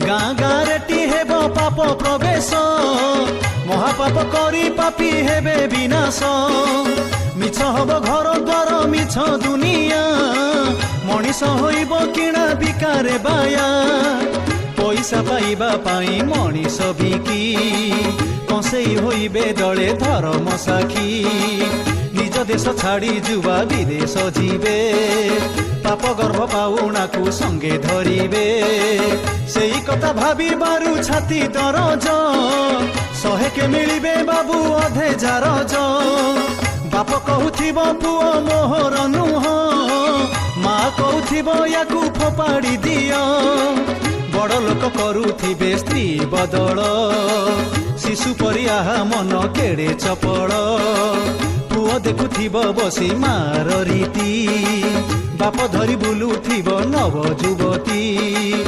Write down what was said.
गाँ गाँ रेटी हेब पाप प्रवेश महापाप करी पापी हेबे विनाश मिछ हब घर द्वार मिछ दुनिया मनीष होइब किणा बिकारे बाया पैसा पाइबा पाई मनीष बिकी कंसेई होइबे दले धर्म साखी निज देश छाड़ी जुवा विदेश जीवे पाप गर्भ पाउणा को संगे धरिबे सेई कथा भाबी बारु छाती दरज सहे के मिलिबे बाबू अधे जारज बाप कहूथिब पुओ मोहर नुह माँ कहूथिब याकू फोपाड़ी दियो बड़ लोक करुथिबे स्त्री बदल शिशु परी आहा मन केड़े चपल पुओ देखुथिब बसी मार रीति बाप धरी बुलुथिब नव युवती